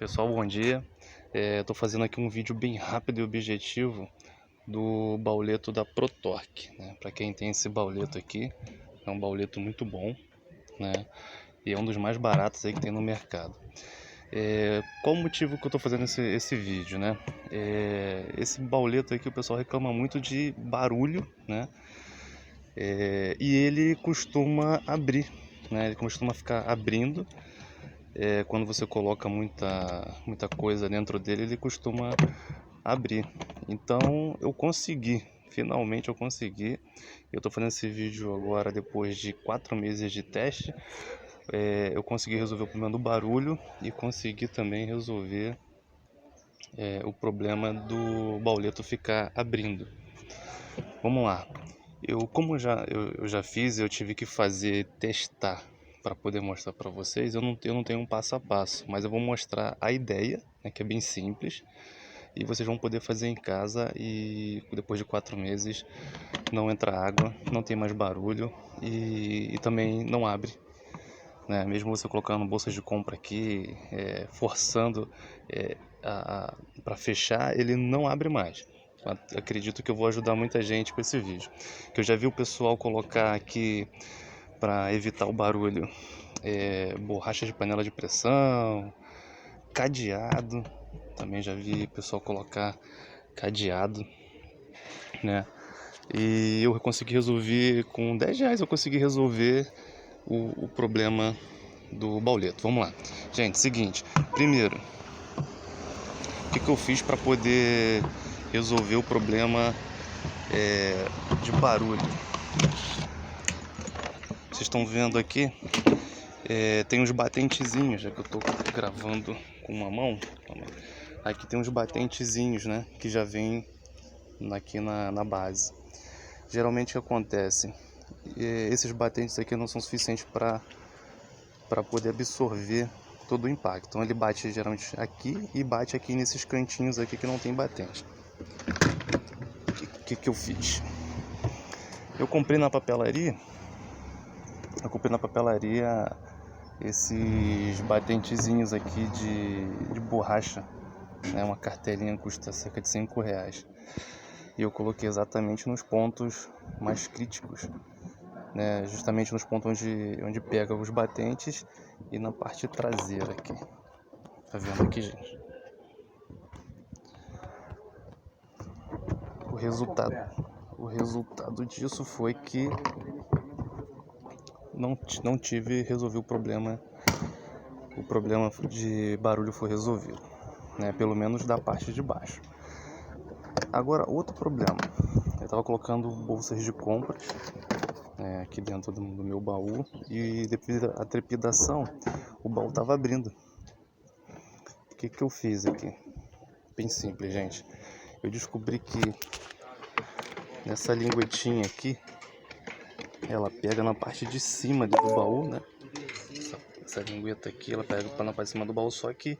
Pessoal, bom dia. Estou fazendo aqui um vídeo bem rápido e objetivo do bauleto da ProTorque, né? Para quem tem esse bauleto aqui, é um bauleto muito bom, né? E é um dos mais baratos aí que tem no mercado. Qual o motivo que eu estou fazendo esse vídeo, né? Esse bauleto aqui o pessoal reclama muito de barulho, né? E ele costuma abrir, né? Ele costuma ficar abrindo. Quando você coloca muita coisa dentro dele, ele costuma abrir. Então finalmente eu consegui. Eu estou fazendo esse vídeo agora depois de 4 meses de teste. Eu consegui resolver o problema do barulho e consegui também resolver o problema do bauleto ficar abrindo. Vamos lá. Como eu já fiz, eu tive que testar para poder mostrar para vocês. Eu não tenho um passo a passo, mas eu vou mostrar a ideia, né, que é bem simples, e vocês vão poder fazer em casa. E depois de 4 meses não entra água, não tem mais barulho e também não abre, né? Mesmo você colocando bolsas de compra aqui, forçando para fechar, ele não abre mais. Acredito que eu vou ajudar muita gente com esse vídeo, que eu já vi o pessoal colocar aqui para evitar o barulho, borracha de panela de pressão, cadeado, também já vi o pessoal colocar cadeado, né? E eu consegui resolver com R$10, eu consegui resolver o problema do bauleto. Vamos lá, gente. Seguinte, primeiro, o que eu fiz para poder resolver o problema de barulho? Vocês estão vendo aqui, tem uns batentezinhos, já que eu estou gravando com uma mão. Aqui tem uns batentezinhos, né, que já vem aqui na base. Geralmente o que acontece? Esses batentes aqui não são suficientes para poder absorver todo o impacto. Então ele bate geralmente aqui e bate aqui nesses cantinhos aqui que não tem batente. O que eu fiz? Eu comprei na papelaria esses batentezinhos aqui de borracha, né? Uma cartelinha custa cerca de R$5. E eu coloquei exatamente nos pontos mais críticos, né? Justamente nos pontos onde pega os batentes e na parte traseira aqui. Tá vendo aqui, gente? O resultado disso foi que resolvi o problema de barulho foi resolvido, né? Pelo menos da parte de baixo. Agora, outro problema, eu estava colocando bolsas de compras aqui dentro do meu baú, e devido à trepidação o baú estava abrindo. O que eu fiz aqui? Bem simples, gente. Eu descobri que nessa linguetinha aqui, ela pega na parte de cima do baú, né? Essa lingueta aqui, ela pega na parte de cima do baú, só que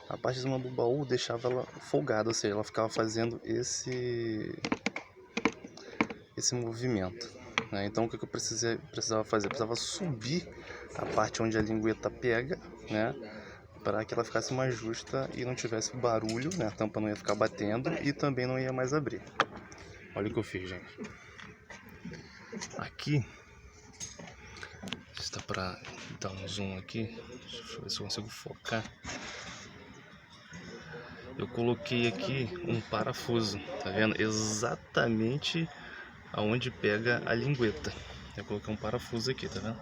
a parte de cima do baú deixava ela folgada, ou seja, ela ficava fazendo esse movimento, né? Então o que eu precisava fazer? Eu precisava subir a parte onde a lingueta pega, né? Para que ela ficasse mais justa e não tivesse barulho, né? A tampa não ia ficar batendo e também não ia mais abrir. Olha o que eu fiz, gente. Aqui, está para dar um zoom aqui, deixa eu ver se eu consigo focar. Eu coloquei aqui um parafuso, tá vendo? Exatamente aonde pega a lingueta. Eu coloquei um parafuso aqui, tá vendo?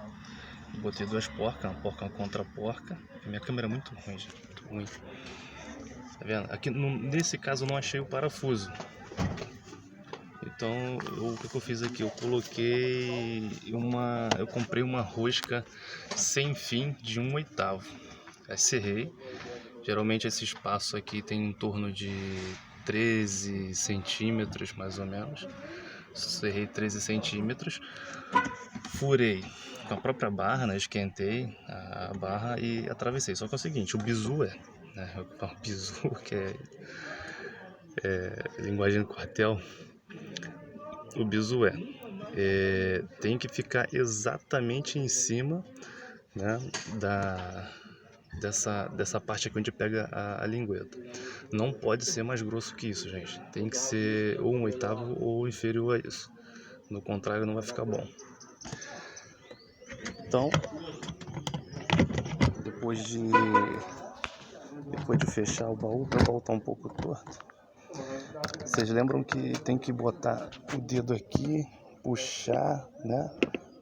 Botei duas porcas, uma porca contra a porca. Minha câmera é muito ruim, gente, muito ruim. Tá vendo? Aqui nesse caso eu não achei o parafuso. Então o que eu fiz aqui? Eu comprei uma rosca sem fim de 1/8. Aí serrei. Geralmente esse espaço aqui tem em torno de 13 centímetros mais ou menos. Serrei 13 centímetros. Furei com a própria barra, né? Esquentei a barra e atravessei. Só que é o seguinte, o bizu né? O bizu, que é linguagem do quartel. O bizu tem que ficar exatamente em cima, né, dessa parte aqui onde pega a lingueta. Não pode ser mais grosso que isso, gente. Tem que ser ou 1/8 ou inferior a isso. No contrário, não vai ficar bom. Então, depois de fechar o baú tá um pouco torto. Vocês lembram que tem que botar o dedo aqui, puxar, né?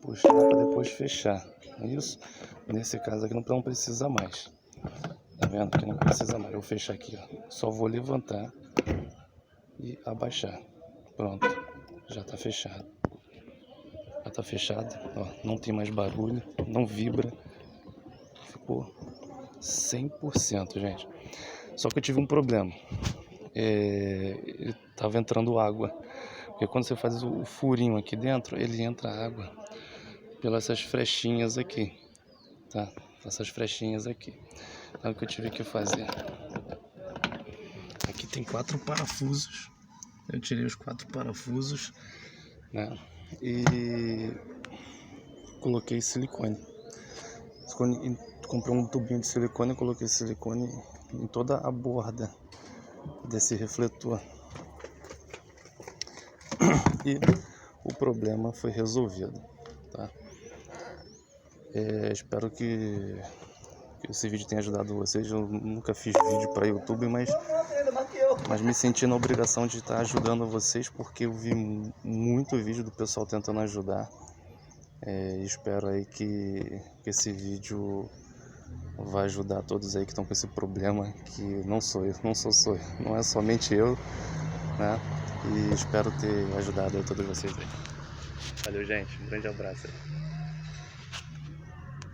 Puxar para depois fechar. É isso? Nesse caso aqui não precisa mais. Tá vendo? Que não precisa mais. Eu vou fechar aqui, ó. Só vou levantar e abaixar. Pronto. Já tá fechado. Já tá fechado. Ó, não tem mais barulho, não vibra. Ficou 100%, gente. Só que eu tive um problema. Tava entrando água. Porque quando você faz o furinho aqui dentro, ele entra água pelas essas frechinhas aqui, tá? Essas frechinhas aqui. Então o que eu tive que fazer? Aqui tem 4 parafusos. Eu tirei os 4 parafusos, né? E coloquei silicone. Comprei um tubinho de silicone e coloquei silicone em toda a borda desse refletor. E o problema foi resolvido, tá? Espero que esse vídeo tenha ajudado vocês. Eu nunca fiz vídeo para YouTube, mas me senti na obrigação de estar ajudando vocês, porque eu vi muito vídeo do pessoal tentando ajudar. Espero aí que esse vídeo vai ajudar todos aí que estão com esse problema, que não sou eu, não é somente eu, né? E espero ter ajudado a todos vocês aí. Valeu, gente. Um grande abraço aí.